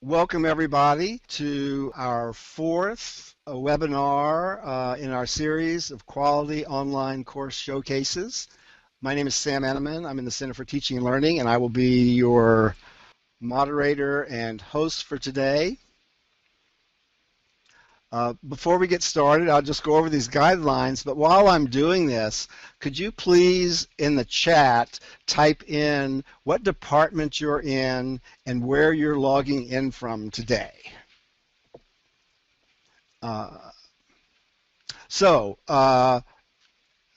Welcome everybody to our fourth webinar in our series of quality online course showcases. My name is Sam Enneman. I'm in the Center for Teaching and Learning, and I will be your moderator and host for today. Before we get started, I'll just go over these guidelines, but while I'm doing this, could you please in the chat type in what department you're in and where you're logging in from today? As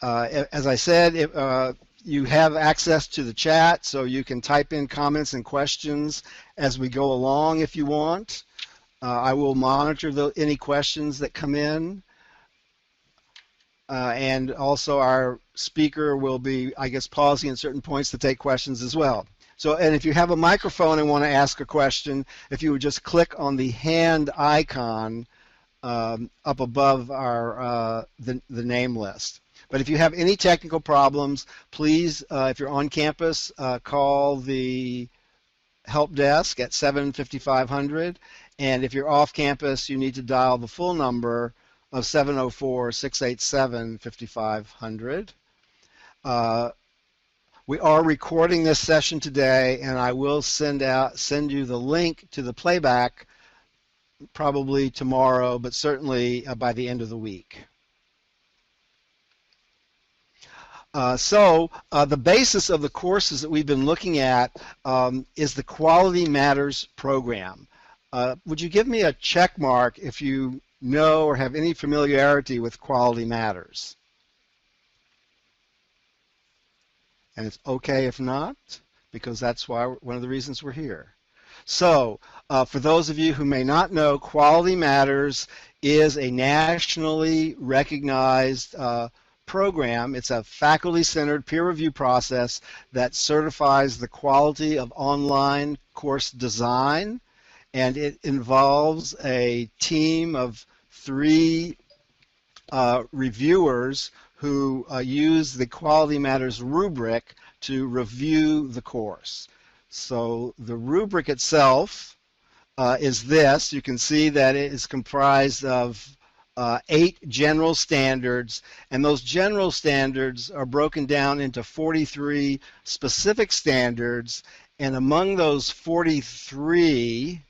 I said, you have access to the chat, so you can type in comments and questions as we go along if you want. I will monitor any questions that come in, and also our speaker will be, I guess, pausing at certain points to take questions as well. So, and if you have a microphone and want to ask a question, if you would just click on the hand icon up above our the name list. But if you have any technical problems, please, if you're on campus, call the help desk at 75500. And if you're off campus, you need to dial the full number of 704-687-5500. We are recording this session today, and I will send you the link to the playback probably tomorrow, but certainly by the end of the week. The basis of the courses that we've been looking at is the Quality Matters program. Would you give me a check mark if you know or have any familiarity with Quality Matters? And it's okay if not, because that's why one of the reasons we're here. So, for those of you who may not know, Quality Matters is a nationally recognized program. It's a faculty-centered peer review process that certifies the quality of online course design, and it involves a team of 3 reviewers who use the Quality Matters rubric to review the course. So the rubric itself is this. You can see that it is comprised of 8 general standards, and those general standards are broken down into 43 specific standards, and among those 43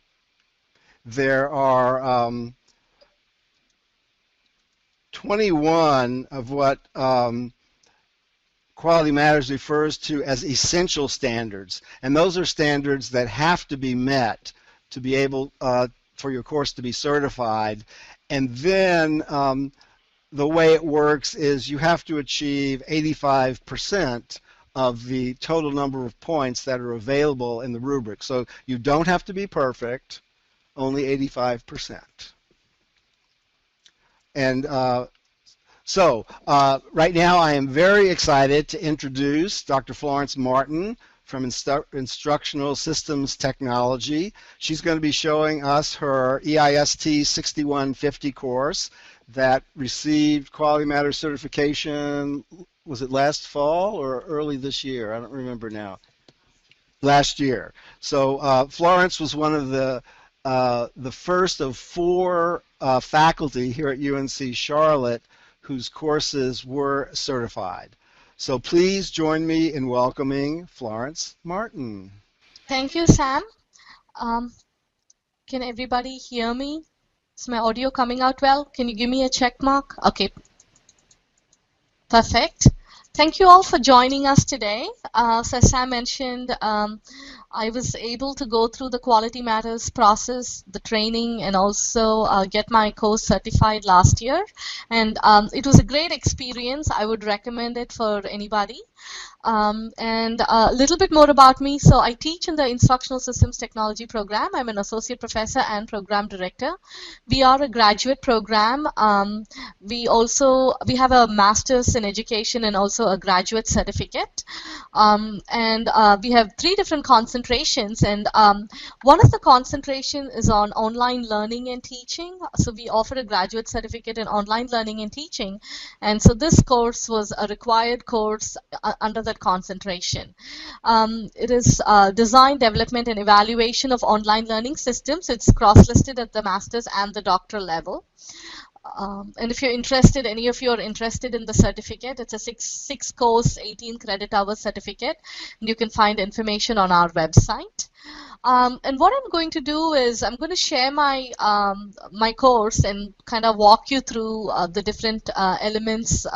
there are 21 of what Quality Matters refers to as essential standards, and those are standards that have to be met to be able for your course to be certified. And then the way it works is you have to achieve 85% of the total number of points that are available in the rubric. So you don't have to be perfect, only 85%. And right now I am very excited to introduce Dr. Florence Martin from Instructional Systems Technology. She's going to be showing us her EIST 6150 course that received Quality Matters certification, was it last fall or early this year? I don't remember now. Last year. So Florence was one of the first of 4 faculty here at UNC Charlotte whose courses were certified. So please join me in welcoming Florence Martin. Thank you, Sam. Can everybody hear me? Is my audio coming out well? Can you give me a check mark? Okay. Perfect. Thank you all for joining us today. So as Sam mentioned, I was able to go through the Quality Matters process, the training, and also get my course certified last year. And it was a great experience. I would recommend it for anybody. And a little bit more about me. So I teach in the Instructional Systems Technology program. I'm an associate professor and program director. We are a graduate program. We have a master's in education and also a graduate certificate. And we have 3 different concentration concentrations, and one of the concentration is on online learning and teaching. So we offer a graduate certificate in online learning and teaching, and so this course was a required course under that concentration. It is design, development, and evaluation of online learning systems. It's cross-listed at the master's and the doctoral level. And if you're interested, any of you are interested in the certificate, it's a six course, 18 credit hour certificate, and you can find information on our website. And what I'm going to do is I'm going to share my my course and kind of walk you through the different elements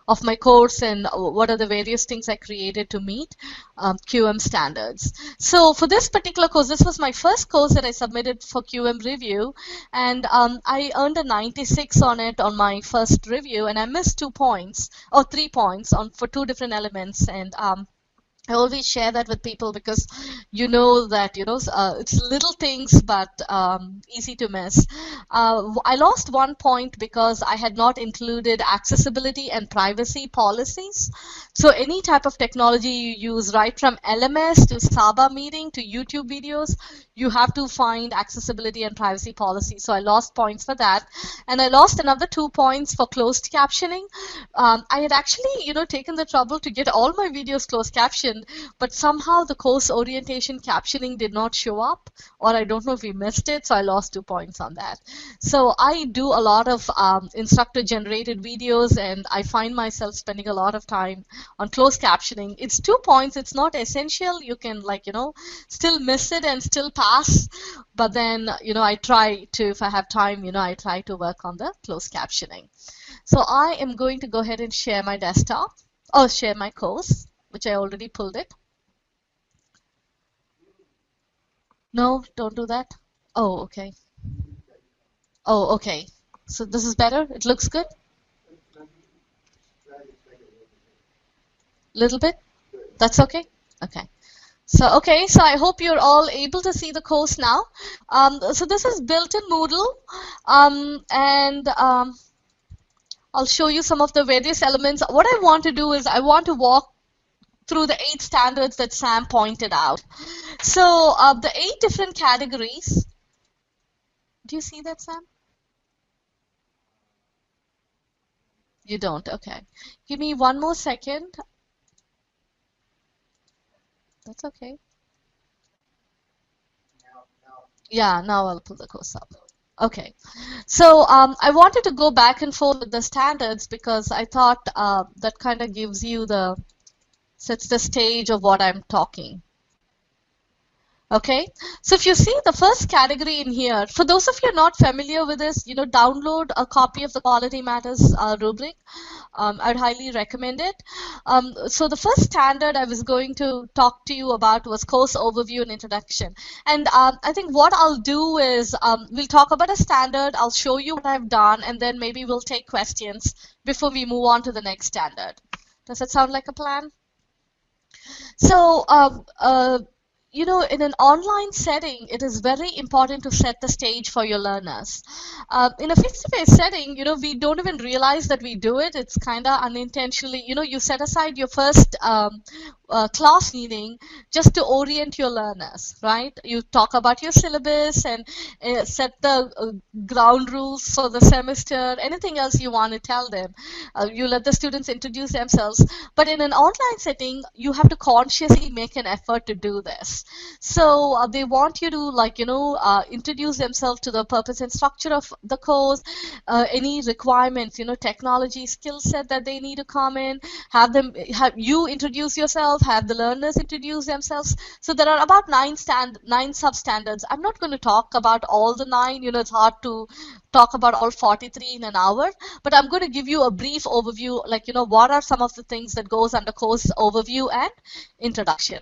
of my course and what are the various things I created to meet QM standards. So for this particular course, this was my first course that I submitted for QM review, and I earned a 96 on it on my first review, and I missed 2 points or 3 points on for 2 different elements. And I always share that with people because you know that it's little things but easy to miss. I lost 1 point because I had not included accessibility and privacy policies. So any type of technology you use, right from LMS to Saba meeting to YouTube videos, you have to find accessibility and privacy policy. So I lost points for that, and I lost another 2 points for closed captioning. I had actually taken the trouble to get all my videos closed captioned, but somehow the course orientation captioning did not show up, or I don't know if we missed it, so I lost 2 points on that. So I do a lot of instructor generated videos, and I find myself spending a lot of time on closed captioning. It's 2 points, it's not essential. You can still miss it and still pass, but then I try to, if I have time, I try to work on the closed captioning. So I am going to go ahead and share my desktop, or share my course, which I already pulled it. No, don't do that. Oh, okay. Oh, okay. So this is better? It looks good? Little bit? That's okay? Okay. So I hope you're all able to see the course now. So this is built in Moodle, and I'll show you some of the various elements. What I want to do is I want to walk through the 8 standards that Sam pointed out. So the 8 different categories. Do you see that, Sam? You don't? Okay. Give me 1 more second. That's okay. Yeah, now I'll pull the course up. Okay. So I wanted to go back and forth with the standards because I thought that kind of gives you sets the stage of what I'm talking. Okay, so if you see the first category in here, for those of you not familiar with this, download a copy of the Quality Matters rubric. I'd highly recommend it. So the first standard I was going to talk to you about was course overview and introduction. And I think what I'll do is we'll talk about a standard, I'll show you what I've done, and then maybe we'll take questions before we move on to the next standard. Does that sound like a plan? So in an online setting, it is very important to set the stage for your learners. In a face-to-face setting, we don't even realize that we do it. It's kind of unintentionally, you set aside your first class meeting just to orient your learners, right? You talk about your syllabus and set the ground rules for the semester, anything else you want to tell them. You let the students introduce themselves. But in an online setting, you have to consciously make an effort to do this. So they want you to introduce themselves to the purpose and structure of the course, any requirements, technology skill set that they need to come in, have you introduce yourself, have the learners introduce themselves. So there are about 9 sub-standards. I'm not going to talk about all the 9, it's hard to talk about all 43 in an hour, but I'm going to give you a brief overview, what are some of the things that goes under course overview and introduction.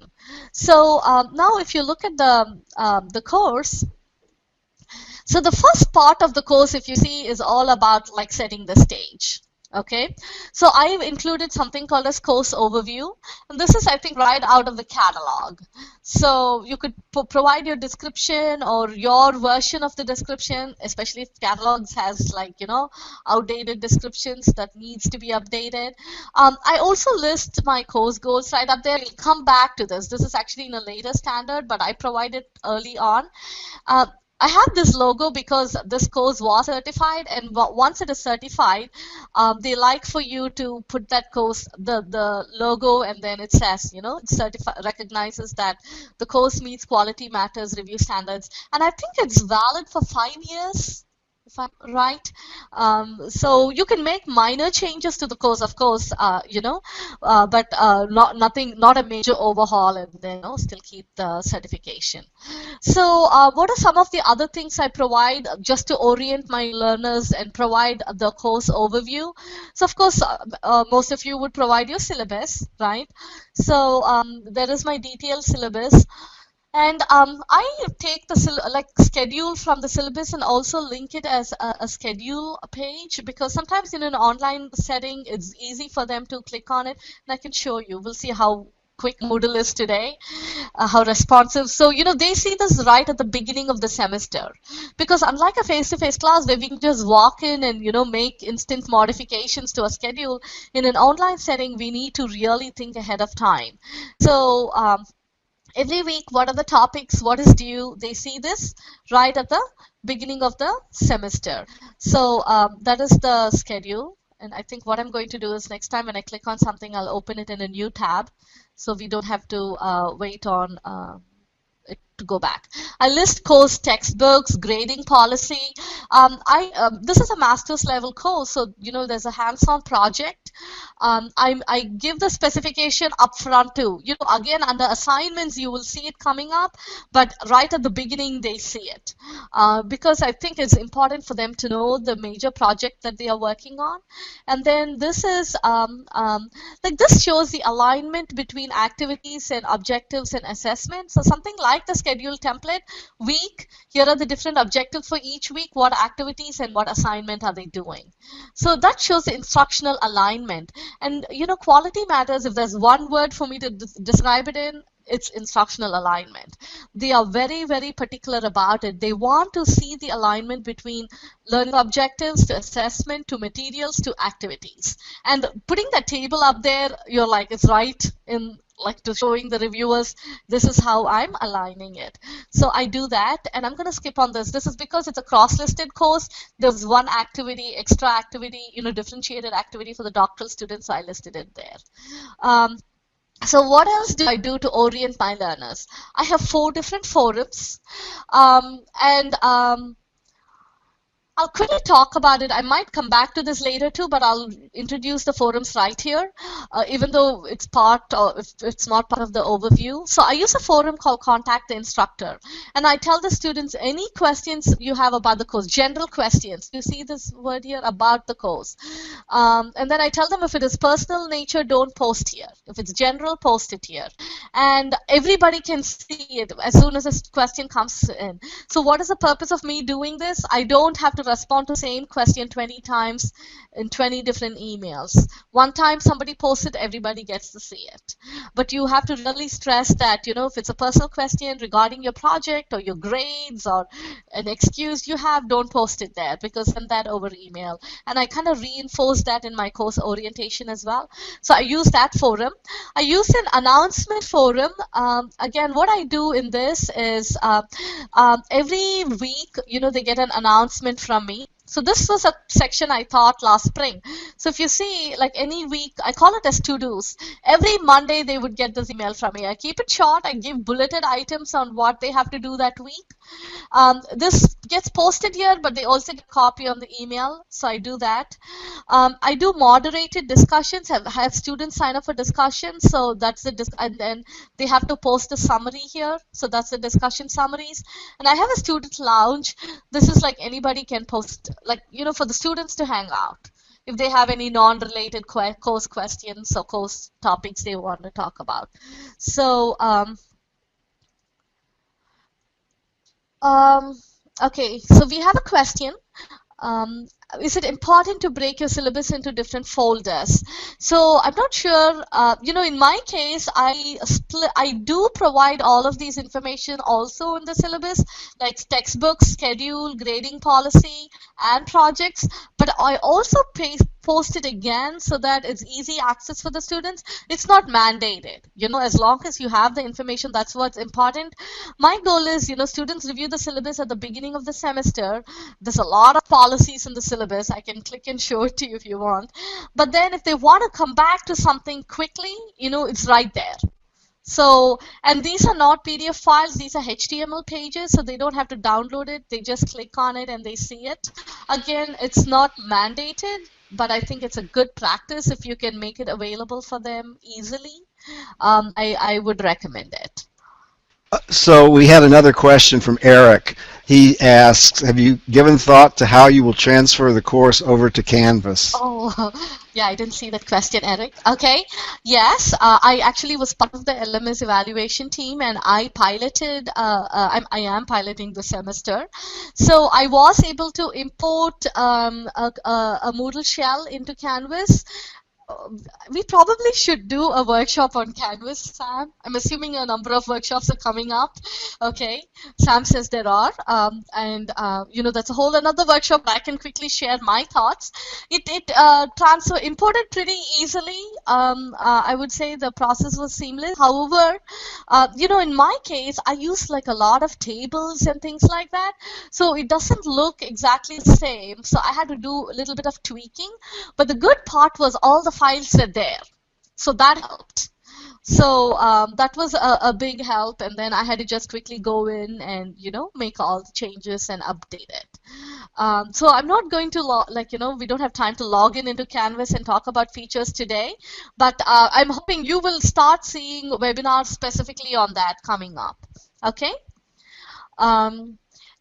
So now if you look at the course, so the first part of the course, if you see, is all about setting the stage. Okay, so I've included something called as course overview, and this is, I think, right out of the catalog. So you could provide your description or your version of the description, especially if catalogs has, like, outdated descriptions that needs to be updated. I also list my course goals right up there. We'll come back to this. This is actually in a later standard, but I provide it early on. Uh, I have this logo because this course was certified, and once it is certified, they like for you to put that course, the logo, and then it says, it recognizes that the course meets quality matters review standards, and I think it's valid for 5 years, if I'm right. So you can make minor changes to the course, of course, but not a major overhaul, and then still keep the certification. So, what are some of the other things I provide just to orient my learners and provide the course overview? So, of course, most of you would provide your syllabus, right? So, there is my detailed syllabus. And I take the schedule from the syllabus and also link it as a schedule page, because sometimes in an online setting it's easy for them to click on it, and I can show you. We'll see how quick Moodle is today, how responsive. So, they see this right at the beginning of the semester, because unlike a face-to-face class where we can just walk in and, make instant modifications to a schedule, in an online setting we need to really think ahead of time. So, every week, what are the topics, what is due, they see this right at the beginning of the semester. So that is the schedule, and I think what I'm going to do is next time when I click on something, I'll open it in a new tab, so we don't have to wait on it to go back. I list course textbooks, grading policy. This is a master's level course, so there's a hands-on project. I give the specification up front too. Again, under assignments you will see it coming up, but right at the beginning they see it, because I think it's important for them to know the major project that they are working on. And then this is like this shows the alignment between activities and objectives and assessment. So something like the schedule template week, here are the different objectives for each week, what activities and what assignment are they doing. So that shows the instructional alignment. And quality matters, if there's one word for me to describe it in, it's instructional alignment. They are very, very particular about it. They want to see the alignment between learning objectives to assessment to materials to activities. And putting that table up there, you're like, it's right in, like, to showing the reviewers, this is how I'm aligning it. So I do that, and I'm going to skip on this. This is because it's a cross-listed course. There's one activity, extra activity, differentiated activity for the doctoral students, so I listed it there. So what else do I do to orient my learners? I have 4 different forums, and I'll quickly talk about it. I might come back to this later too, but I'll introduce the forums right here, even though it's if it's not part of the overview. So I use a forum called Contact the Instructor, and I tell the students any questions you have about the course, general questions. You see this word here, about the course. And then I tell them if it is personal nature, don't post here. If it's general, post it here. And everybody can see it as soon as a question comes in. So what is the purpose of me doing this? I don't have to respond to the same question 20 times in 20 different emails. One time somebody posts it, everybody gets to see it. But you have to really stress that, if it's a personal question regarding your project or your grades or an excuse you have, don't post it there, because send that over email. And I kind of reinforce that in my course orientation as well. So I use that forum. I use an announcement forum. Again, what I do in this is every week, they get an announcement from me. So this was a section I taught last spring. So if you see, like any week, I call it as to-dos. Every Monday they would get this email from me. I keep it short. I give bulleted items on what they have to do that week. This gets posted here, but they also get a copy on the email. So I do that. I do moderated discussions. Have students sign up for discussions. So that's the and then they have to post a summary here. So that's the discussion summaries. And I have a student lounge. This is like anybody can post, like, for the students to hang out if they have any non-related course questions or course topics they want to talk about. So, okay, so we have a question. is it important to break your syllabus into different folders? So I'm not sure. In my case, I do provide all of these information also in the syllabus, like textbooks, schedule, grading policy, and projects. But I also post it again so that it's easy access for the students. It's not mandated. As long as you have the information, that's what's important. My goal is, students review the syllabus at the beginning of the semester. There's a lot of policies in the syllabus. I can click and show it to you if you want. But then if they want to come back to something quickly, it's right there. So, and these are not PDF files, these are HTML pages, so they don't have to download it. They just click on it and they see it. Again, it's not mandated, but I think it's a good practice if you can make it available for them easily. I would recommend it. So we had another question from Eric. He asks, have you given thought to how you will transfer the course over to Canvas? Oh, yeah, I didn't see that question, Eric. Okay, yes, I actually was part of the LMS evaluation team, and I piloted, I am piloting the semester. So I was able to import a Moodle shell into Canvas. We probably should do a workshop on Canvas, Sam. I'm assuming a number of workshops are coming up. Okay, Sam says there are, and that's a whole another workshop. I can quickly share my thoughts. It imported pretty easily. I would say the process was seamless. However, in my case, I use like a lot of tables and things like that, so it doesn't look exactly the same. So I had to do a little bit of tweaking. But the good part was all the files are there, so that helped. So that was a big help, and then I had to just quickly go in and make all the changes and update it. So I'm not going to we don't have time to log into Canvas and talk about features today, but I'm hoping you will start seeing webinars specifically on that coming up. Okay.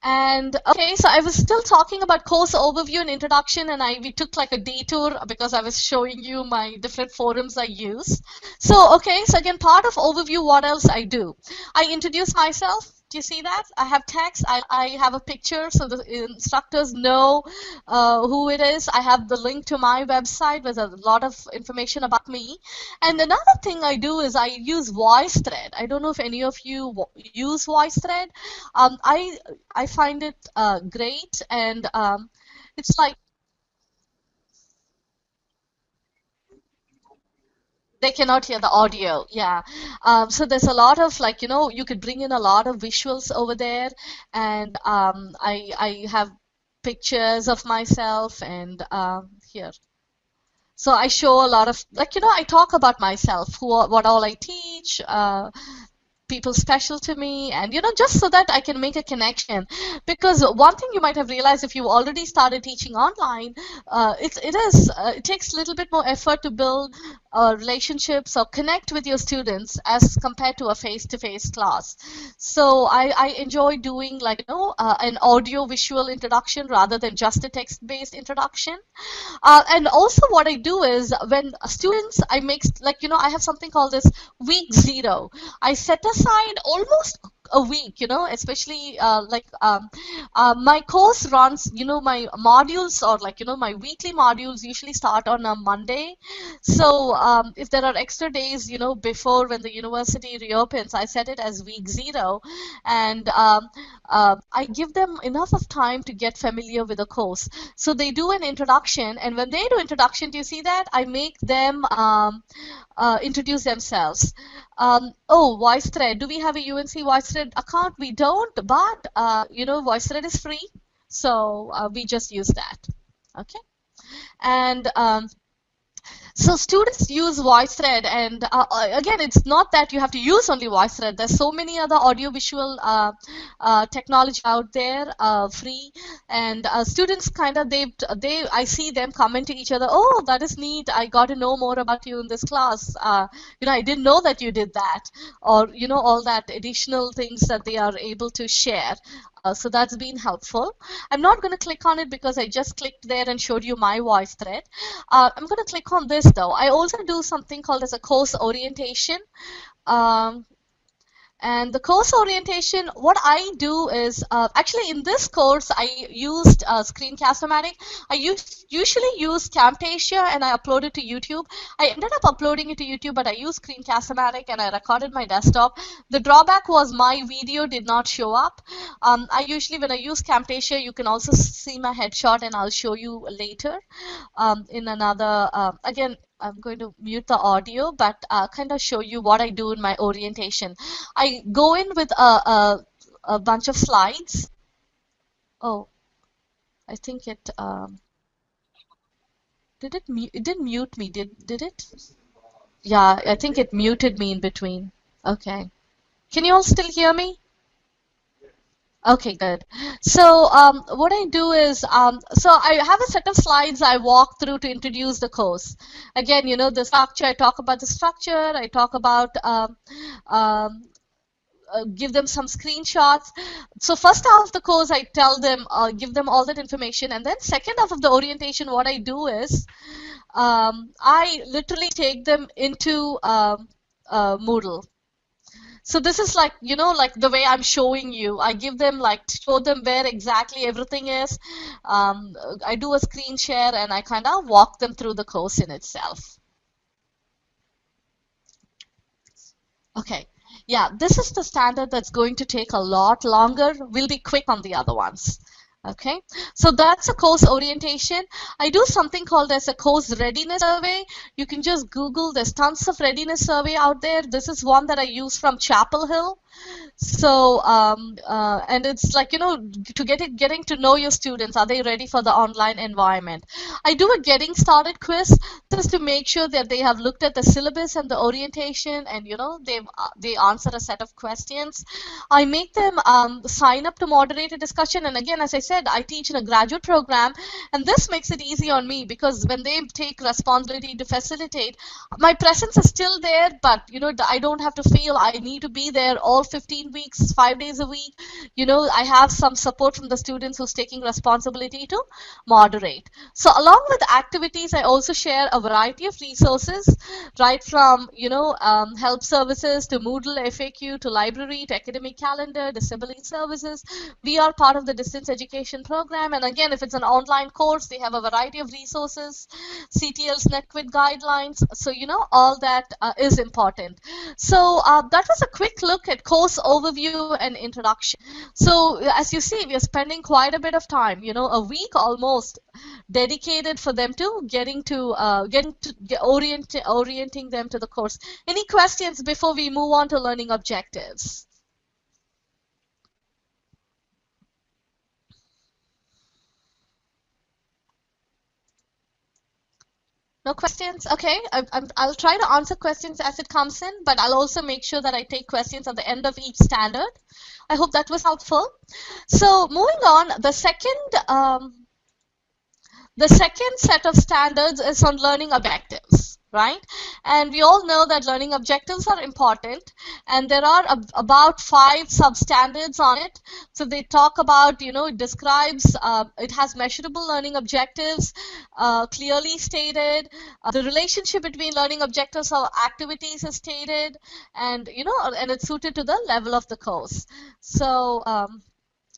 And okay, so I was still talking about course overview and introduction, and we took like a detour because I was showing you my different forums I use. So okay, so again, part of overview, what else I do? I introduce myself. Do you see that? I have text, I have a picture so the instructors know who it is. I have the link to my website with a lot of information about me. And another thing I do is I use Voicethread. I don't know if any of you use Voicethread. I find it great, and it's like they cannot hear the audio. Yeah. So there's a lot of you could bring in a lot of visuals over there, and I have pictures of myself, and here. So I show a lot of I talk about myself, what all I teach, people special to me, and just so that I can make a connection. Because one thing you might have realized if you already started teaching online, it takes a little bit more effort to build relationships or connect with your students as compared to a face-to-face class. So I enjoy doing an audio visual introduction rather than just a text-based introduction. And also what I do is when students, I make I have something called this week 0. I set aside almost a week, especially my course runs, my modules or my weekly modules usually start on a Monday. So if there are extra days, before when the university reopens, I set it as week 0, and I give them enough of time to get familiar with the course. So they do an introduction, and when they do introduction, do you see that? I make them introduce themselves. Voicethread. Do we have a UNC Voicethread account? We don't, but Voicethread is free, so we just use that. Okay, and so students use Voicethread, and again, it's not that you have to use only Voicethread. There's so many other audiovisual technology out there, free, and students I see them commenting each other. Oh, that is neat. I got to know more about you in this class. I didn't know that you did that, or all that additional things that they are able to share. So that's been helpful. I'm not going to click on it because I just clicked there and showed you my Voicethread. I'm going to click on this though. I also do something called as a course orientation. And the course orientation, what I do is, actually in this course, I used Screencast-O-Matic. Usually use Camtasia and I upload it to YouTube. I ended up uploading it to YouTube, but I used Screencast-O-Matic and I recorded my desktop. The drawback was my video did not show up. I usually, when I use Camtasia, you can also see my headshot and I'll show you later in another, again, I'm going to mute the audio, but kind of show you what I do in my orientation. I go in with a bunch of slides. Oh, I think it did it mute? It didn't mute me. Did it? Yeah, I think it muted me in between. Okay. Can you all still hear me? Okay, good. So what I do is, so I have a set of slides I walk through to introduce the course. Again, you know, the structure, I talk about the structure, I talk about, give them some screenshots. So first half of the course, I tell them, give them all that information. And then second half of the orientation, what I do is, I literally take them into Moodle. So this is like, you know, like the way I'm showing you. I give them like, show them where exactly everything is. I do a screen share and I kind of walk them through the course in itself. Okay. Yeah, this is the standard that's going to take a lot longer. We'll be quick on the other ones. Okay, so that's a course orientation. I do something called as a course readiness survey. You can just Google, there's tons of readiness survey out there. This is one that I use from Chapel Hill. So, and it's like, you know, to getting to know your students, are they ready for the online environment? I do a getting started quiz just to make sure that they have looked at the syllabus and the orientation and, you know, they answer a set of questions. I make them sign up to moderate a discussion. And again, as I said, I teach in a graduate program, and this makes it easy on me because when they take responsibility to facilitate, my presence is still there, but, you know, I don't have to feel I need to be there all 15 weeks, 5 days a week. You know, I have some support from the students who's taking responsibility to moderate. So along with activities, I also share a variety of resources, right from, you know, help services to Moodle FAQ to library to academic calendar, disability services. We are part of the distance education program. And again, if it's an online course, they have a variety of resources, CTL's NetQuit guidelines. So, you know, all that is important. So that was a quick look at course overview and introduction. So as you see, we are spending quite a bit of time, you know, a week almost dedicated for them to orienting them to the course. Any questions before we move on to learning objectives? No questions? Okay, I'll try to answer questions as it comes in, but I'll also make sure that I take questions at the end of each standard. I hope that was helpful. So moving on, the second set of standards is on learning objectives, right? And we all know that learning objectives are important, and there are about 5 substandards on it. So they talk about, you know, it describes, it has measurable learning objectives, clearly stated. The relationship between learning objectives or activities is stated, and, you know, and it's suited to the level of the course. So,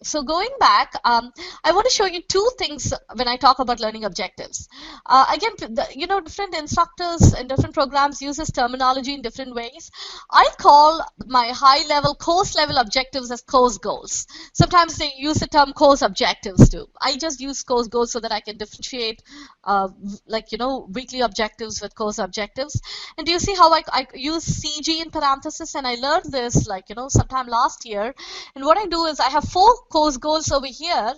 so going back, I want to show you 2 things when I talk about learning objectives. Again, you know, different instructors and different programs uses terminology in different ways. I call my high-level course level objectives as course goals. Sometimes they use the term course objectives too. I just use course goals so that I can differentiate, like, you know, weekly objectives with course objectives. And do you see how I use CG in parentheses? And I learned this, like, you know, sometime last year. And what I do is I have 4 course goals over here,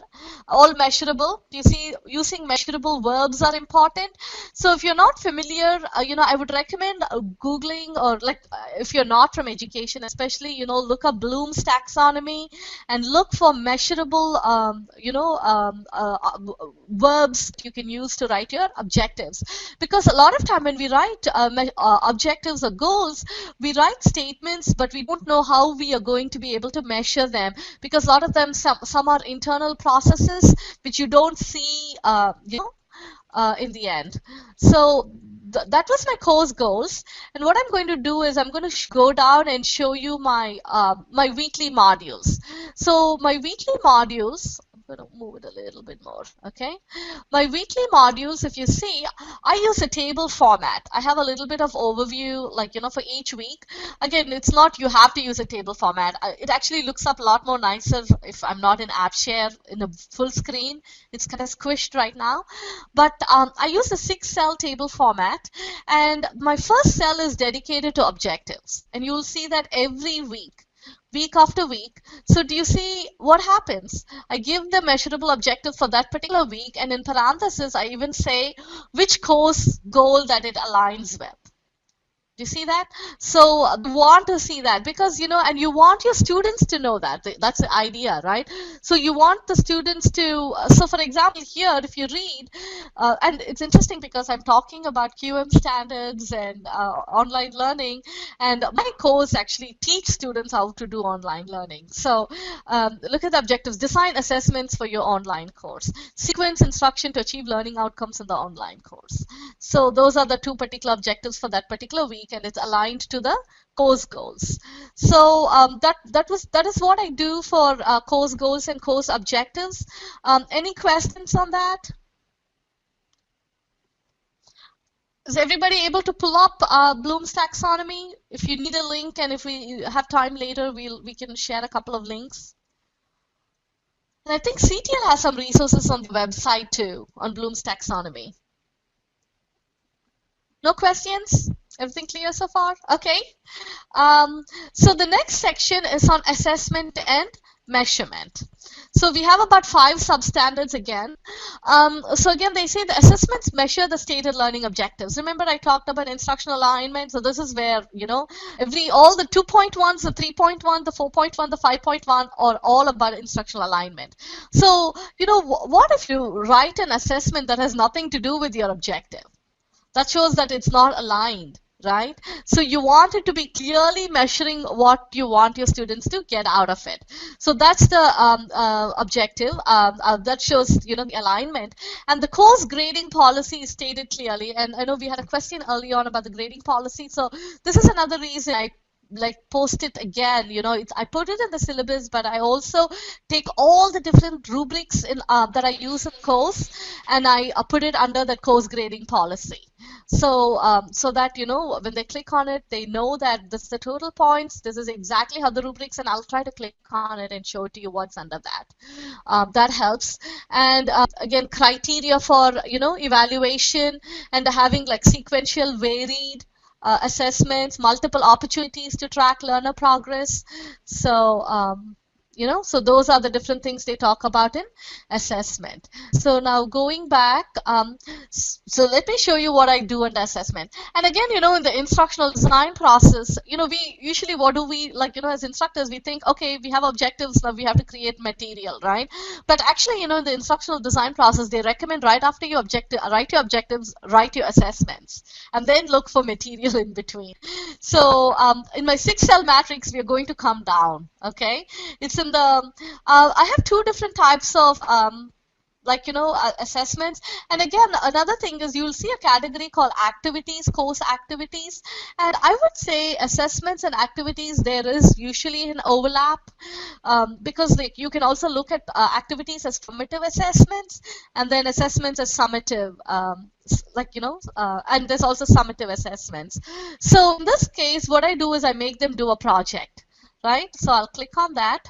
all measurable. You see, using measurable verbs are important. So if you're not familiar, you know, I would recommend Googling, or like if you're not from education especially, you know, look up Bloom's taxonomy and look for measurable, you know, verbs you can use to write your objectives. Because a lot of time when we write objectives or goals, we write statements, but we don't know how we are going to be able to measure them, because a lot of them, some are internal processes which you don't see, you know, in the end. So that was my course goals. And what I'm going to do is I'm going to go down and show you my my weekly modules. So my weekly modules, I'm going to move it a little bit more, okay? My weekly modules, if you see, I use a table format. I have a little bit of overview, like, you know, for each week. Again, it's not you have to use a table format. It actually looks up a lot more nicer if I'm not in AppShare in a full screen. It's kind of squished right now. But I use a 6-cell table format, and my first cell is dedicated to objectives. And you'll see that every week after week. So do you see what happens? I give the measurable objective for that particular week, and in parentheses, I even say which course goal that it aligns with. Do you see that? So you want to see that because, you know, and you want your students to know that. That's the idea, right? So you want the students to, so for example, here, if you read, and it's interesting because I'm talking about QM standards and online learning, and my course actually teach students how to do online learning. So look at the objectives. Design assessments for your online course. Sequence instruction to achieve learning outcomes in the online course. So those are the 2 particular objectives for that particular week, and it's aligned to the course goals. So that is what I do for course goals and course objectives. Any questions on that? Is everybody able to pull up Bloom's taxonomy? If you need a link, and if we have time later, we can share a couple of links. And I think CTL has some resources on the website too on Bloom's taxonomy. No questions? Everything clear so far? Okay. So the next section is on assessment and measurement. So we have about 5 substandards again. So again, they say the assessments measure the stated learning objectives. Remember, I talked about instructional alignment. So this is where, you know, all the 2.1s, the 3.1, the 4.1, the 5.1 are all about instructional alignment. So, you know, what if you write an assessment that has nothing to do with your objective? That shows that it's not aligned, right? So you want it to be clearly measuring what you want your students to get out of it. So that's the objective. That shows, you know, the alignment. And the course grading policy is stated clearly. And I know we had a question early on about the grading policy. So this is another reason I post it again. You know, I put it in the syllabus, but I also take all the different rubrics in that I use in course, and I put it under the course grading policy. So so that, you know, when they click on it, they know that this is the total points, this is exactly how the rubrics, and I'll try to click on it and show it to you what's under that. That helps. And again, criteria for, you know, evaluation, and having like sequential varied assessments, multiple opportunities to track learner progress. So you know, so those are the different things they talk about in assessment. So now going back, so let me show you what I do in the assessment. And again, you know, in the instructional design process, you know, we usually, what do we, like, you know, as instructors, we think, okay, we have objectives, now we have to create material, right? But actually, you know, in the instructional design process, they recommend right after you write your objectives, write your assessments, and then look for material in between. So in my 6-cell matrix, we are going to come down, okay? It's in the, I have 2 different types of like, you know, assessments. And again, another thing is you'll see a category called activities, course activities. And I would say assessments and activities, there is usually an overlap because you can also look at activities as formative assessments, and then assessments as summative, like, you know, and there's also summative assessments. So in this case, what I do is I make them do a project, right? So I'll click on that.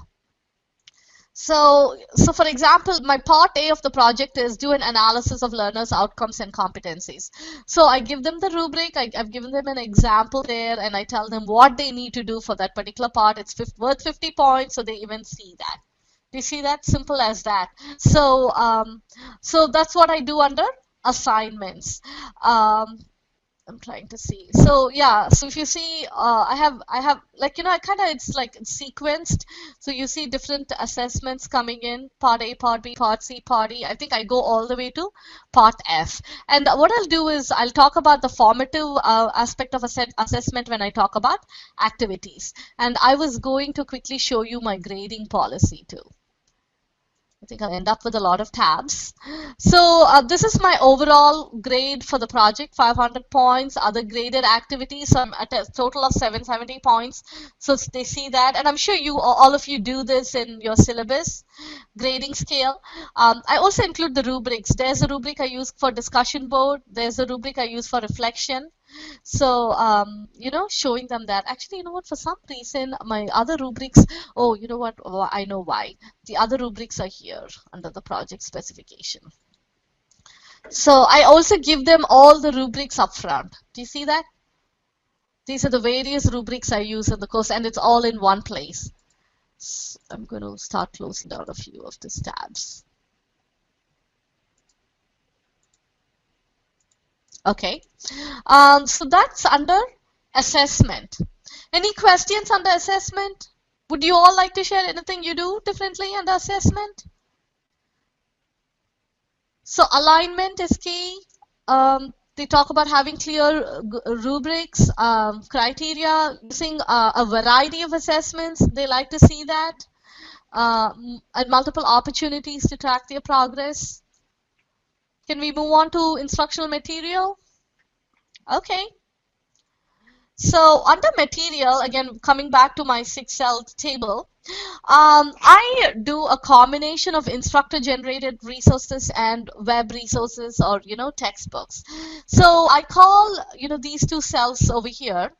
So for example, my part A of the project is do an analysis of learners' outcomes and competencies. So I give them the rubric, I've given them an example there, and I tell them what they need to do for that particular part. It's worth 50 points, so they even see that. Do you see that? Simple as that. So so that's what I do under assignments. I'm trying to see. So yeah, so if you see, I have like, you know, it's like sequenced. So you see different assessments coming in, part A, part B, part C, part E. I think I go all the way to part F. And what I'll do is I'll talk about the formative aspect of assessment when I talk about activities. And I was going to quickly show you my grading policy too. I think I'll end up with a lot of tabs. So this is my overall grade for the project, 500 points. Other graded activities, so I'm at a total of 770 points. So they see that, and I'm sure you all of you do this in your syllabus grading scale. I also include the rubrics. There's a rubric I use for discussion board. There's a rubric I use for reflection. So, you know, showing them that actually, you know what, for some reason, my other rubrics, oh, you know what, oh, I know why. The other rubrics are here under the project specification. So I also give them all the rubrics up front. Do you see that? These are the various rubrics I use in the course, and it's all in one place. So I'm going to start closing down a few of these tabs. Okay, so that's under assessment. Any questions under assessment? Would you all like to share anything you do differently under assessment? So alignment is key. They talk about having clear rubrics, criteria, using a variety of assessments. They like to see that. And multiple opportunities to track their progress. Can we move on to instructional material? Okay. So under material, again, coming back to my 6-cell table, I do a combination of instructor-generated resources and web resources, or, you know, textbooks. So I call, you know, these two cells over here,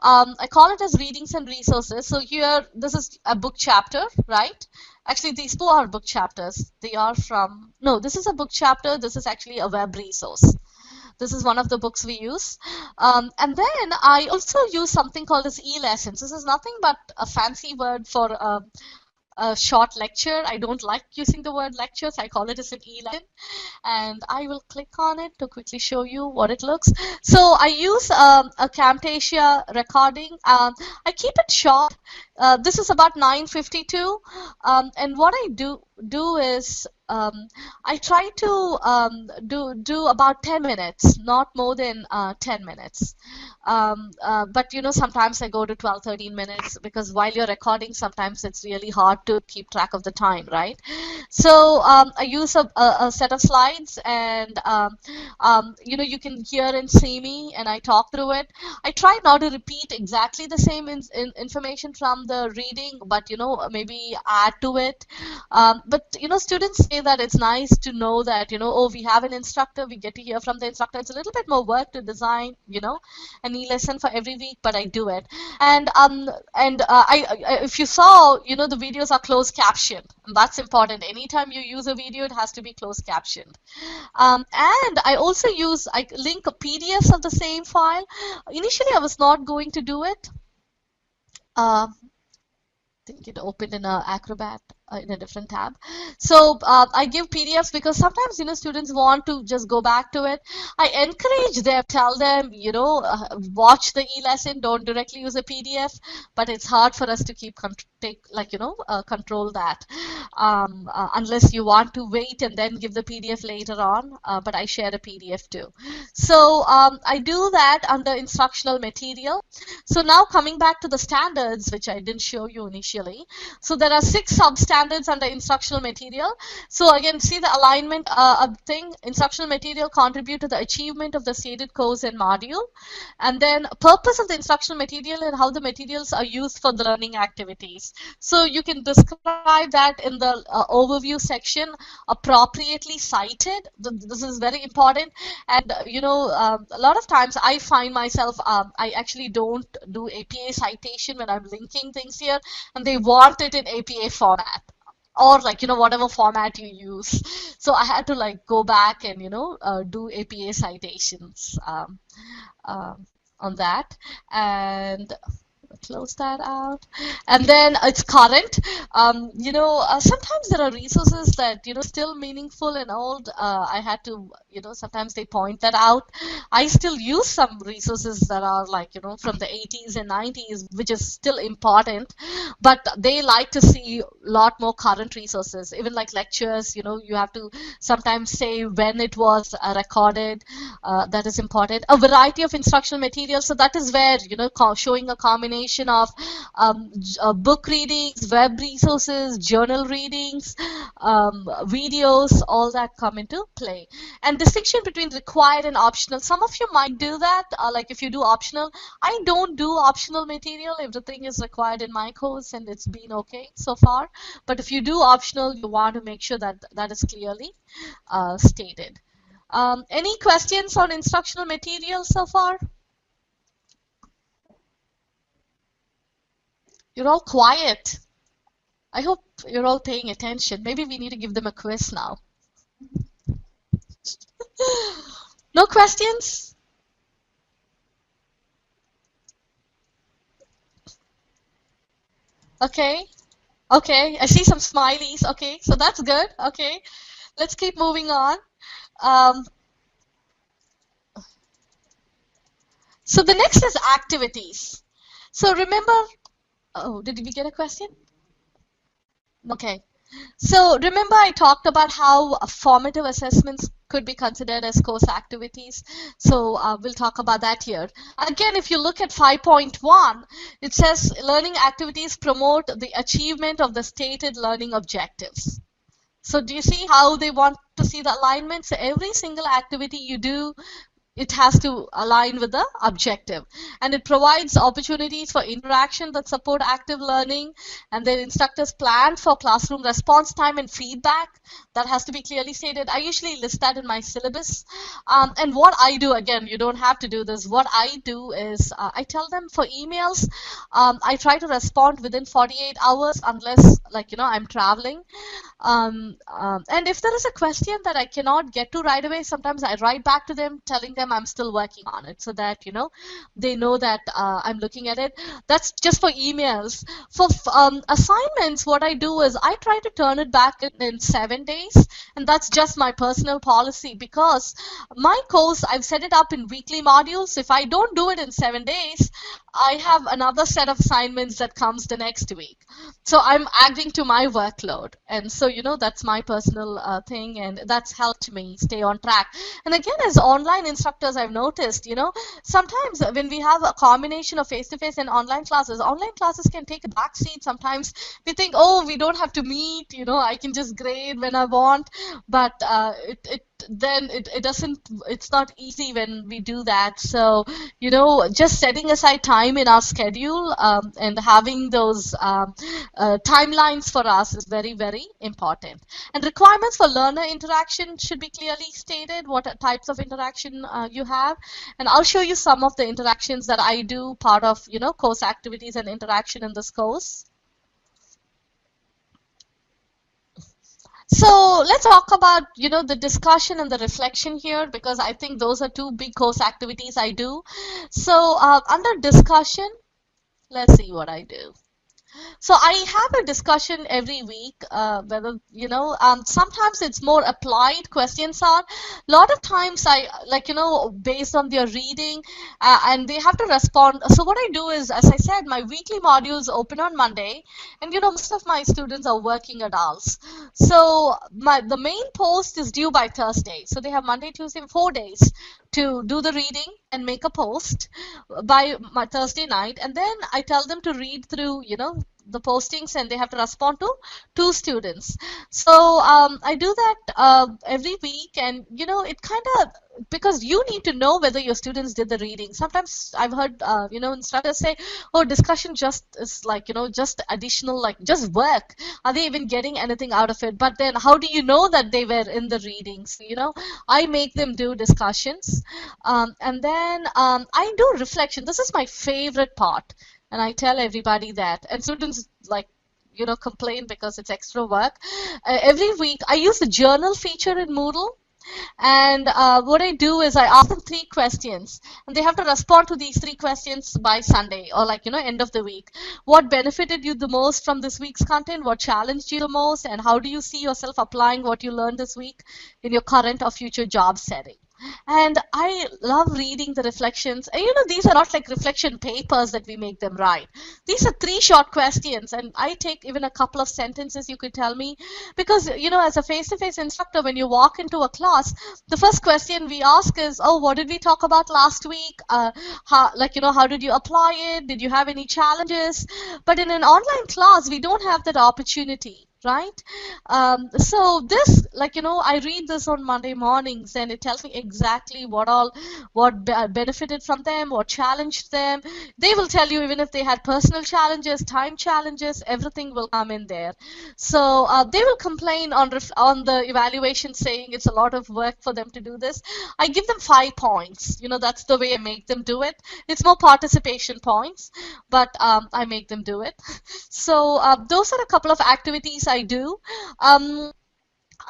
I call it as readings and resources. So here, this is a book chapter, right? Actually, these two are book chapters. They are from, no, this is a book chapter. This is actually a web resource. This is one of the books we use. And then I also use something called as e-lessons. This is nothing but a fancy word for a short lecture. I don't like using the word lectures. I call it as an e-lesson. And I will click on it to quickly show you what it looks. So I use a Camtasia recording. I keep it short. This is about 9:52. And what I do is I try to do about 10 minutes, not more than 10 minutes. But you know, sometimes I go to 12, 13 minutes because while you're recording, sometimes it's really hard to keep track of the time, right? So I use a set of slides, and you know, you can hear and see me, and I talk through it. I try not to repeat exactly the same information from the reading, but you know, maybe add to it. But you know, students say that it's nice to know that, you know, oh, we have an instructor, we get to hear from the instructor. It's a little bit more work to design, you know, an e-lesson for every week, but I do it. And if you saw, you know, the videos are closed captioned, and that's important. Anytime you use a video, it has to be closed captioned. And I also link PDFs of the same file. Initially, I was not going to do it. I think it opened in Acrobat in a different tab. So I give PDFs because sometimes, you know, students want to just go back to it. I encourage them, tell them, you know, watch the e-lesson, don't directly use a PDF, but it's hard for us to control that unless you want to wait and then give the PDF later on, but I share a PDF too. So I do that under instructional material. So now coming back to the standards, which I didn't show you initially. So there are 6 substandards under instructional material. So again, see the alignment thing. Instructional material contribute to the achievement of the stated course and module. And then purpose of the instructional material and how the materials are used for the learning activities. So you can describe that in the overview section, appropriately cited. This is very important. And you know, a lot of times I find myself, I actually don't do APA citation when I'm linking things here, and they want it in APA format, or like, you know, whatever format you use. So I had to like go back and, you know, do APA citations on that, and close that out. And then it's current. You know, sometimes there are resources that, you know, still meaningful and old. I had to, you know, sometimes they point that out. I still use some resources that are like, you know, from the 80s and 90s, which is still important, but they like to see a lot more current resources. Even like lectures, you know, you have to sometimes say when it was recorded. That is important. A variety of instructional materials. So that is where, you know, showing a combination combination of book readings, web resources, journal readings, videos, all that come into play. And distinction between required and optional. Some of you might do that, like if you do optional. I don't do optional material. Everything is required in my course and it's been okay so far. But if you do optional, you want to make sure that that is clearly stated. Any questions on instructional material so far? You're all quiet. I hope you're all paying attention. Maybe we need to give them a quiz now. No questions? Okay. Okay, I see some smileys. Okay, so that's good. Okay, let's keep moving on. So the next is activities. So remember, oh, did we get a question? Okay. So remember I talked about how formative assessments could be considered as course activities. So we'll talk about that here. Again, if you look at 5.1, it says learning activities promote the achievement of the stated learning objectives. So do you see how they want to see the alignment? So every single activity you do, it has to align with the objective, and it provides opportunities for interaction that support active learning, and then instructors plan for classroom response time and feedback. That has to be clearly stated. I usually list that in my syllabus. And what I do, again, you don't have to do this. What I do is I tell them for emails, I try to respond within 48 hours unless, like, I'm traveling. And if there is a question that I cannot get to right away, sometimes I write back to them telling them I'm still working on it, so that they know that I'm looking at it. That's just for emails. For assignments, what I do is I try to turn it back in 7 days, and that's just my personal policy, because my course, I've set it up in weekly modules. If I don't do it in 7 days, I have another set of assignments that comes the next week. So I'm adding to my workload, and so that's my personal thing, and that's helped me stay on track. And again, as online instructors, I've noticed, sometimes when we have a combination of face-to-face and online classes can take a back seat. Sometimes we think, oh, we don't have to meet, I can just grade when I want, but it doesn't, it's not easy when we do that. So just setting aside time in our schedule and having those timelines for us is very, very important. And requirements for learner interaction should be clearly stated, what types of interaction you have. And I'll show you some of the interactions that I do, part of course activities and interaction in this course. So let's talk about the discussion and the reflection here, because I think those are two big course activities I do. So under discussion, let's see what I do. So I have a discussion every week, whether, sometimes it's more applied questions are. A lot of times based on their reading, and they have to respond. So what I do is, as I said, my weekly modules open on Monday, and most of my students are working adults. So the main post is due by Thursday. So they have Monday, Tuesday, 4 days to do the reading and make a post by my Thursday night, and then I tell them to read through the postings, and they have to respond to 2 students. So I do that every week, and it kind of, because you need to know whether your students did the reading. Sometimes I've heard instructors say, oh, discussion just is like just additional, like just work. Are they even getting anything out of it? But then how do you know that they were in the readings? I make them do discussions, and then I do reflection. This is my favorite part, and I tell everybody that, and students complain because it's extra work. Every week I use the journal feature in Moodle, and what I do is I ask them 3 questions, and they have to respond to these 3 questions by Sunday, or end of the week. What benefited you the most from this week's content? What challenged you the most? And how do you see yourself applying what you learned this week in your current or future job setting? And I love reading the reflections. And you know, these are not like reflection papers that we make them write. These are three short questions, and I take even a couple of sentences you could tell me. Because, you know, as a face-to-face instructor, when you walk into a class, the first question we ask is, oh, what did we talk about last week? How, like, you know, how did you apply it? Did you have any challenges? But in an online class, we don't have that opportunity, right? So this, like, you know, I read this on Monday mornings, and it tells me exactly what benefited from them, what challenged them. They will tell you even if they had personal challenges, time challenges, everything will come in there. So they will complain on the evaluation, saying it's a lot of work for them to do this. I give them 5 points. You know, that's the way I make them do it. It's more participation points, but I make them do it. So those are a couple of activities I do.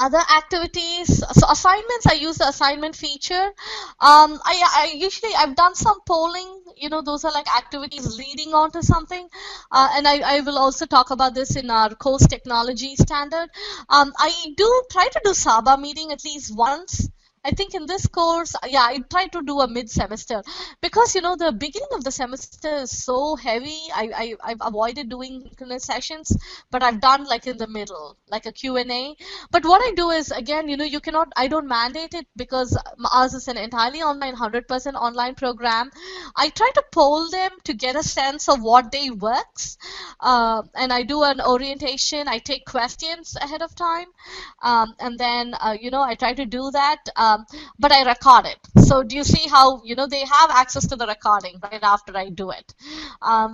Other activities, so assignments, I use the assignment feature. I usually, I've done some polling, you know, those are like activities leading on to something. And I will also talk about this in our course technology standard. I do try to do Saba meeting at least once. I think in this course, yeah, I try to do a mid-semester because, you know, the beginning of the semester is so heavy. I've avoided doing synchronous sessions, but I've done like in the middle, like a Q&A. But what I do is, again, you know, you cannot, I don't mandate it because ours is an entirely online, 100% online program. I try to poll them to get a sense of what day works. And I do an orientation. I take questions ahead of time. And then, you know, I try to do that. But I record it. So do you see how, you know, they have access to the recording right after I do it.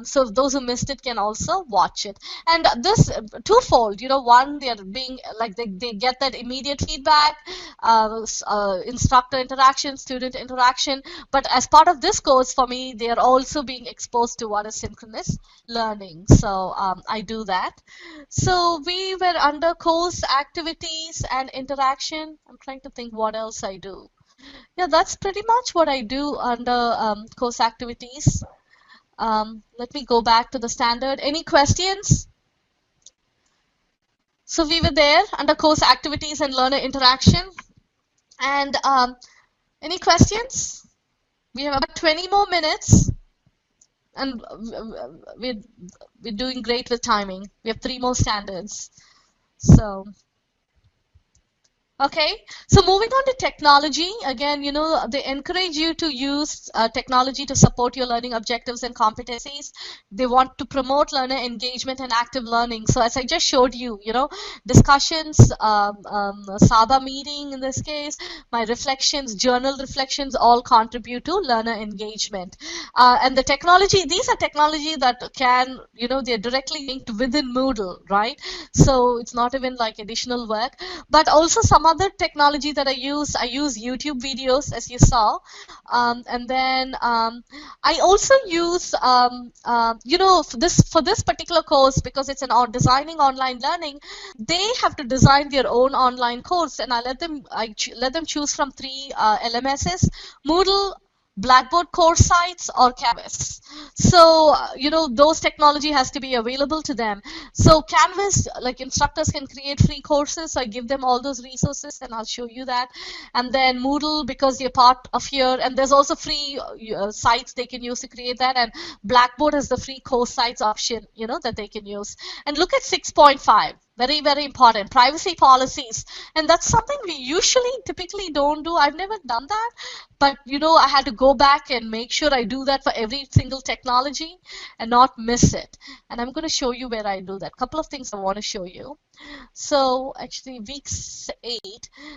So those who missed it can also watch it. And this twofold, you know, one, they're being like they get that immediate feedback, instructor interaction, student interaction. But as part of this course, for me, they are also being exposed to what is synchronous learning. So I do that. So we were under course activities and interaction. I'm trying to think what else I do. Yeah, that's pretty much what I do under course activities. Let me go back to the standard. Any questions? So we were there under course activities and learner interaction. And any questions? We have about 20 more minutes, and we're, we're doing great with timing. We have 3 more standards. So okay, so moving on to technology, again, you know, they encourage you to use technology to support your learning objectives and competencies. They want to promote learner engagement and active learning. So as I just showed you, you know, discussions, Saba meeting in this case, my reflections, journal reflections, all contribute to learner engagement. And the technology, these are technology that can, you know, they're directly linked within Moodle, right? So it's not even like additional work, but also some other technology that I use YouTube videos, as you saw. And then I also use, you know, for this particular course, because it's an designing online learning, they have to design their own online course, and let them choose from 3 LMSs: Moodle, Blackboard course sites, or Canvas. So you know, those technology has to be available to them. So Canvas, like, instructors can create free courses, so I give them all those resources, and I'll show you that. And then Moodle, because you're part of here, and there's also free sites they can use to create that. And Blackboard has the free course sites option, you know, that they can use. And look at 6.5. Very, very important. Privacy policies. And that's something we usually typically don't do. I've never done that. But, you know, I had to go back and make sure I do that for every single technology and not miss it. And I'm going to show you where I do that. Couple of things I want to show you. So actually, week 8.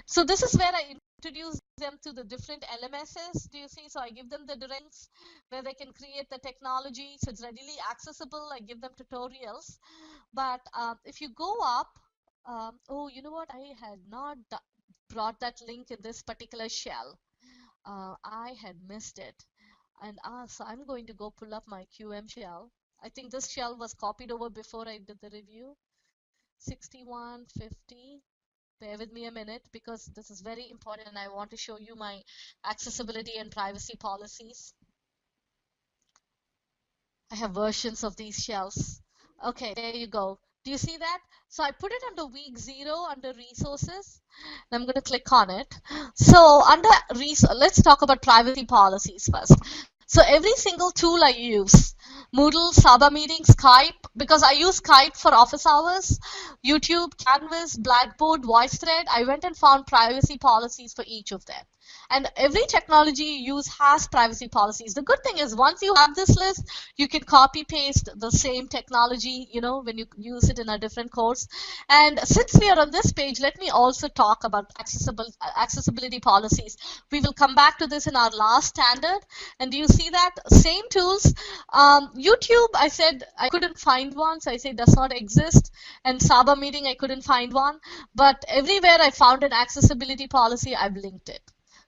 So this is where I introduce them to the different LMSs. Do you see? So I give them the directions where they can create the technology. So it's readily accessible. I give them tutorials. But if you go up, oh, you know what? I had not brought that link in this particular shell. I had missed it. And so I'm going to go pull up my QM shell. I think this shell was copied over before I did the review. 6150. Bear with me a minute because this is very important and I want to show you my accessibility and privacy policies. I have versions of these shells. Okay, there you go. Do you see that? So I put it under week 0 under resources. I'm going to click on it. So under let's talk about privacy policies first. So every single tool I use, Moodle, Saba Meeting, Skype, because I use Skype for office hours, YouTube, Canvas, Blackboard, Voicethread, I went and found privacy policies for each of them. And every technology you use has privacy policies. The good thing is once you have this list, you can copy paste the same technology, you know, when you use it in a different course. And since we are on this page, let me also talk about accessibility policies. We will come back to this in our last standard. And do you see that? Same tools. YouTube, I said I couldn't find one, so I say does not exist. And Saba Meeting, I couldn't find one. But everywhere I found an accessibility policy, I've linked it.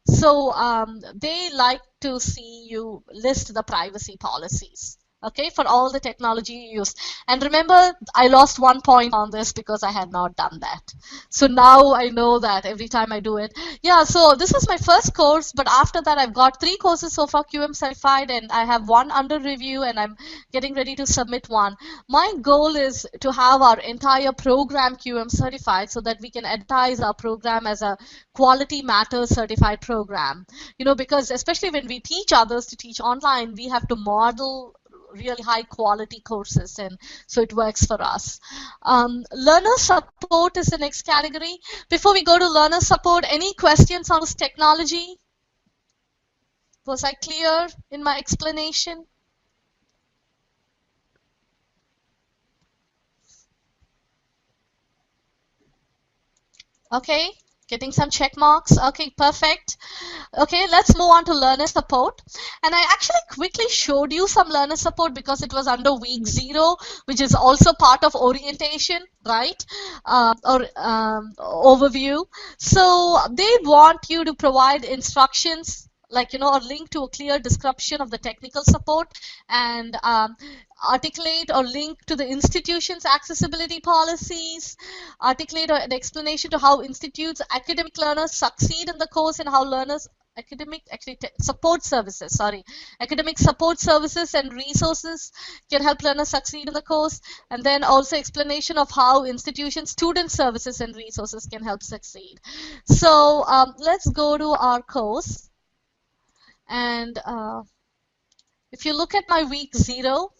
So they like to see you list the privacy policies, okay, for all the technology you use. And remember, I lost 1 point on this because I had not done that. So now I know that every time I do it. Yeah, so this is my first course, but after that I've got 3 courses so far QM certified, and I have 1 under review, and I'm getting ready to submit 1. My goal is to have our entire program QM certified so that we can advertise our program as a Quality Matters certified program. You know, because especially when we teach others to teach online, we have to model really high quality courses, and so it works for us. Learner support is the next category. Before we go to learner support, any questions on this technology? Was I clear in my explanation? Okay, getting some check marks. Okay, perfect. Okay, let's move on to learner support. And I actually quickly showed you some learner support because it was under week 0, which is also part of orientation, right? Or overview. So they want you to provide instructions, like, you know, or link to a clear description of the technical support, and articulate or link to the institution's accessibility policies, articulate an explanation to how institutes' academic learners succeed in the course, and how learners academic support services and resources can help learners succeed in the course, and then also explanation of how institution student services and resources can help succeed. So let's go to our course. And if you look at my week 0,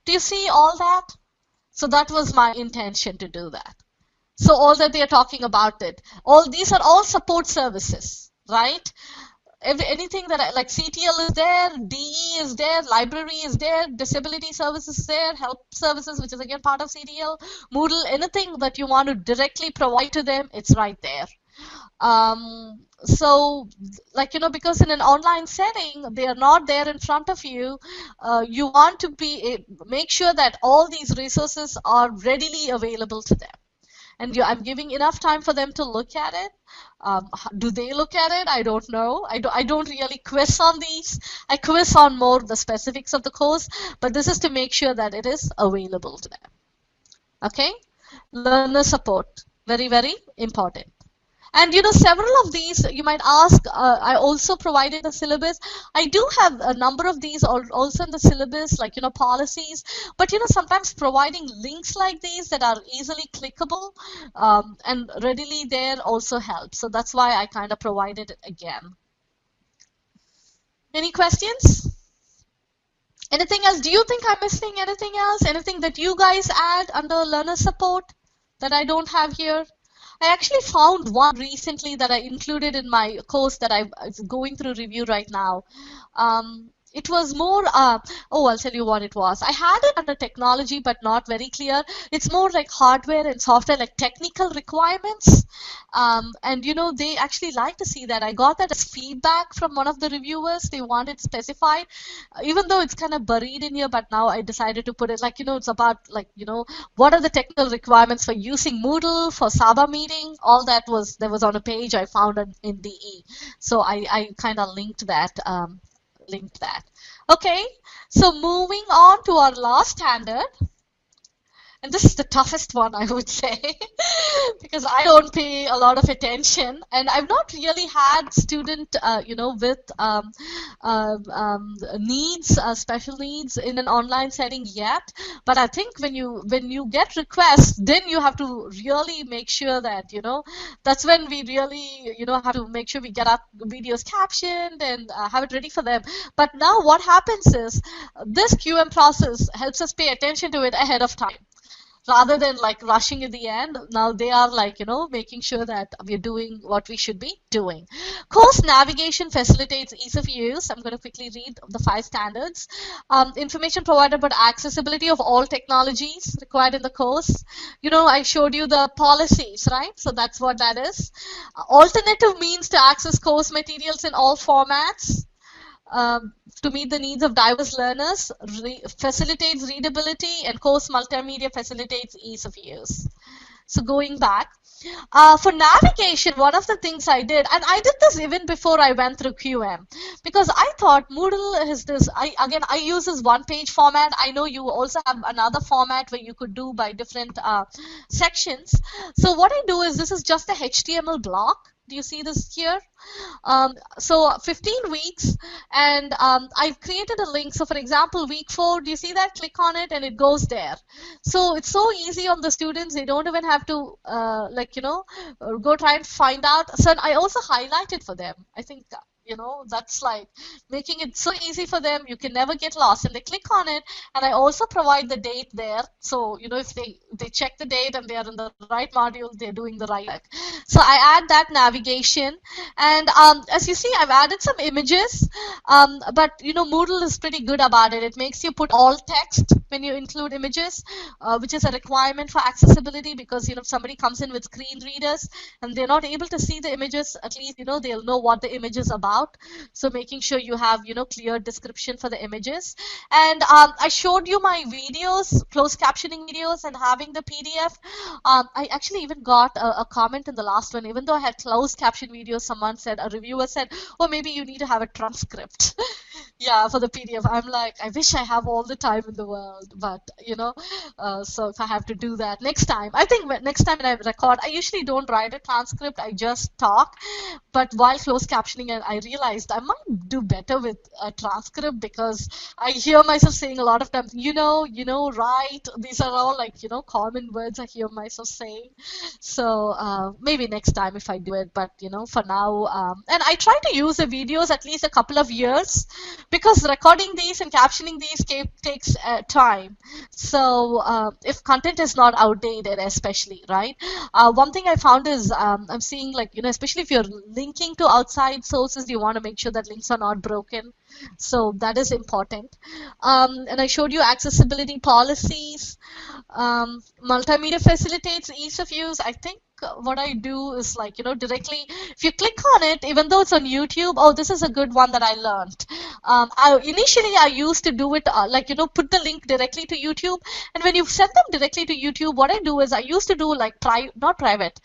do you see all that? So that was my intention to do that. So all that they are talking about it. All these are all support services, right? Anything that like CTL is there, DE is there, library is there, disability services is there, help services, which is again part of CTL, Moodle, anything that you want to directly provide to them, it's right there. So, like, you know, because in an online setting, they are not there in front of you, you want to make sure that all these resources are readily available to them. And I'm giving enough time for them to look at it. Do they look at it? I don't know. I don't really quiz on these. I quiz on more the specifics of the course, but this is to make sure that it is available to them. Okay? Learner support. Very, very important. And you know, several of these, you might ask, I also provided a syllabus. I do have a number of these also in the syllabus, like, you know, policies. But, you know, sometimes providing links like these that are easily clickable and readily there also helps. So that's why I kind of provided it again. Any questions? Anything else? Do you think I'm missing anything else? Anything that you guys add under learner support that I don't have here? I actually found one recently that I included in my course that I'm going through review right now. It was more, oh, I'll tell you what it was. I had it under technology, but not very clear. It's more like hardware and software, like technical requirements. And, you know, they actually like to see that. I got that as feedback from one of the reviewers. They wanted specified, even though it's kind of buried in here, but now I decided to put it, like, you know, it's about, like, you know, what are the technical requirements for using Moodle, for Saba Meeting. All that was, there was on a page I found in DE. So I kind of linked that. Okay, so moving on to our last standard. and this is the toughest one, I would say, because I don't pay a lot of attention, and I've not really had student, with needs, special needs in an online setting yet. But I think when you get requests, then you have to really make sure that that's when we really have to make sure we get our videos captioned and have it ready for them. But now what happens is this QM process helps us pay attention to it ahead of time rather than like rushing at the end. Now they are like making sure that we're doing what we should be doing. Course navigation facilitates ease of use. I'm going to quickly read the 5 standards. Information provided about accessibility of all technologies required in the course. I showed you the policies, right? So that's what that is. Alternative means to access course materials in all formats. To meet the needs of diverse learners, facilitates readability, and course multimedia facilitates ease of use. So going back, for navigation, one of the things I did, and I did this even before I went through QM, because I thought Moodle is this, I use this one-page format. I know you also have another format where you could do by different sections. So what I do is, this is just a HTML block. Do you see this here? So 15 weeks, and I've created a link. So for example, week 4, do you see that? Click on it and it goes there. So it's so easy on the students. They don't even have to go try and find out. So I also highlight it for them. I think that's like making it so easy for them. You can never get lost, and they click on it, and I also provide the date there. So if they check the date and they are in the right module, they're doing the right work. So I add that navigation, and as you see, I've added some images, but Moodle is pretty good about it. It makes you put all text when you include images, which is a requirement for accessibility, because if somebody comes in with screen readers and they're not able to see the images, at least they'll know what the image is about. So making sure you have clear description for the images. And I showed you my videos, closed captioning videos, and having the PDF. I actually even got a comment in the last one. Even though I had closed caption videos, a reviewer said, oh, maybe you need to have a transcript. Yeah, for the PDF. I'm like, I wish I have all the time in the world, but so if I have to do that next time, I think next time when I record, I usually don't write a transcript, I just talk. But while closed captioning, I realized I might do better with a transcript, because I hear myself saying a lot of times, right. These are all like, common words I hear myself saying. So maybe next time if I do it, but for now, and I try to use the videos at least a couple of years, because recording these and captioning these takes time. So if content is not outdated, especially, right? One thing I found is I'm seeing, like, especially if you're linking to outside sources, you want to make sure that links are not broken. So that is important. And I showed you accessibility policies. Multimedia facilitates ease of use. I think what I do is, like, directly, if you click on it, even though it's on YouTube, oh, this is a good one that I learned. Initially, I used to do it put the link directly to YouTube. And when you send them directly to YouTube, what I do is I used to do like not private.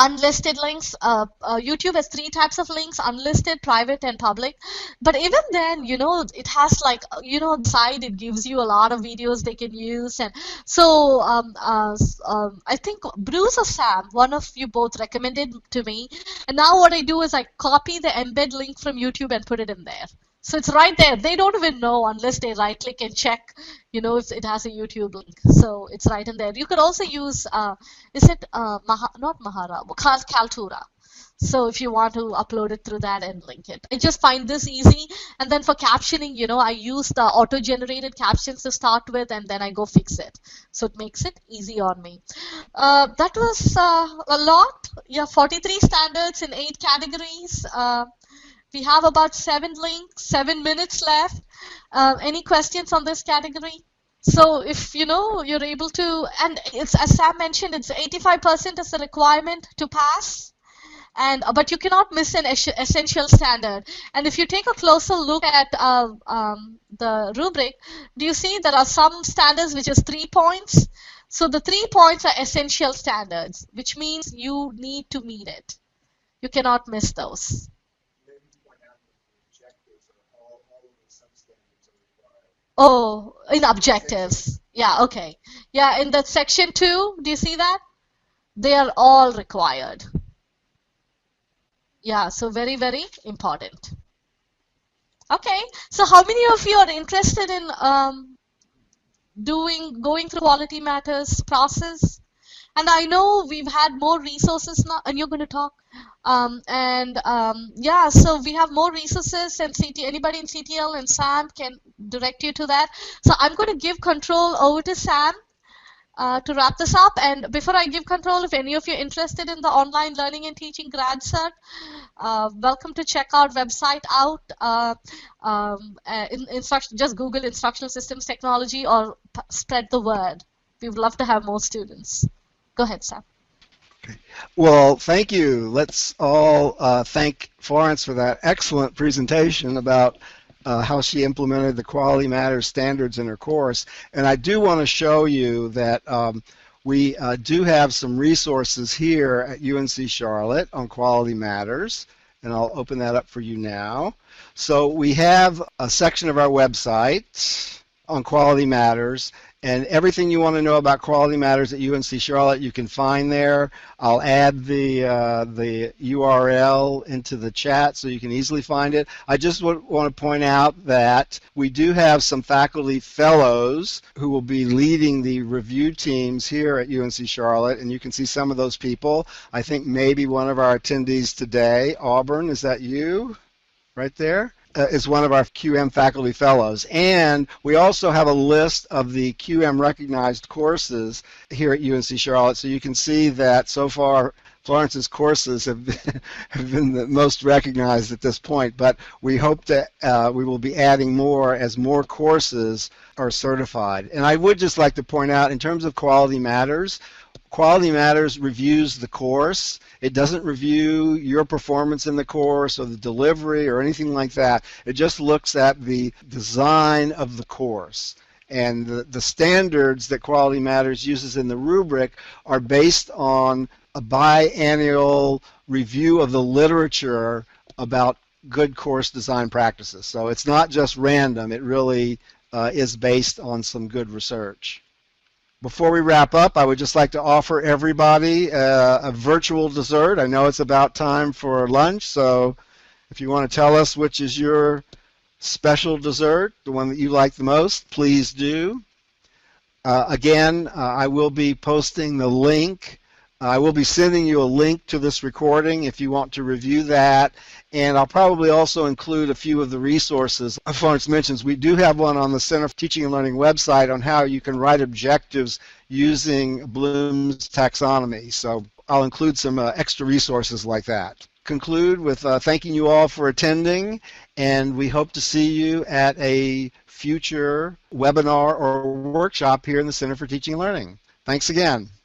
Unlisted links. YouTube has 3 types of links: unlisted, private, and public. But even then, it has, like, the side, it gives you a lot of videos they can use. And so I think Bruce or Sam, one of you both, recommended to me. And now what I do is I copy the embed link from YouTube and put it in there. So it's right there. They don't even know unless they right click and check, if it has a YouTube link. So it's right in there. You could also use, is it not Mahara, Kaltura. So if you want to upload it through that and link it. I just find this easy. And then for captioning, I use the auto-generated captions to start with, and then I go fix it. So it makes it easy on me. That was a lot. Yeah, 43 standards in 8 categories. We have about 7 links, 7 minutes left. Any questions on this category? So if you're able to, and it's, as Sam mentioned, it's 85% is the requirement to pass. And but you cannot miss an essential standard. And if you take a closer look at the rubric, do you see there are some standards which is 3 points? So the 3 points are essential standards, which means you need to meet it. You cannot miss those. Oh, in objectives. Yeah, okay. Yeah, in that section 2, do you see that? They are all required. Yeah, so very, very important. Okay, so how many of you are interested in going through Quality Matters process? And I know we've had more resources now, and you're going to talk. Yeah, so we have more resources, and anybody in CTL and Sam can direct you to that. So I'm going to give control over to Sam to wrap this up. And before I give control, if any of you are interested in the online learning and teaching grad cert, welcome to check our website out. Just Google Instructional Systems Technology or spread the word. We would love to have more students. Go ahead, Sam. Okay. Well, thank you. Let's all thank Florence for that excellent presentation about how she implemented the Quality Matters standards in her course. And I do want to show you that we do have some resources here at UNC Charlotte on Quality Matters, and I'll open that up for you now. So we have a section of our website on Quality Matters, and everything you want to know about Quality Matters at UNC Charlotte you can find there. I'll add the URL into the chat so you can easily find it. I just want to point out that we do have some faculty fellows who will be leading the review teams here at UNC Charlotte, and you can see some of those people. I think maybe one of our attendees today, Auburn, is that you right there? Is one of our QM faculty fellows. And we also have a list of the QM recognized courses here at UNC Charlotte, so you can see that so far Florence's courses have been the most recognized at this point, but we hope that we will be adding more as more courses are certified. And I would just like to point out, in terms of Quality Matters reviews the course. It doesn't review your performance in the course or the delivery or anything like that. It just looks at the design of the course. And the standards that Quality Matters uses in the rubric are based on a biannual review of the literature about good course design practices. So it's not just random. It really is based on some good research. Before we wrap up, I would just like to offer everybody a virtual dessert. I know it's about time for lunch, so if you want to tell us which is your special dessert, the one that you like the most, please do. Again, I will be posting the link. I will be sending you a link to this recording if you want to review that, and I'll probably also include a few of the resources Florence mentions. We do have one on the Center for Teaching and Learning website on how you can write objectives using Bloom's taxonomy, so I'll include some extra resources like that. Conclude with thanking you all for attending, and we hope to see you at a future webinar or workshop here in the Center for Teaching and Learning. Thanks again.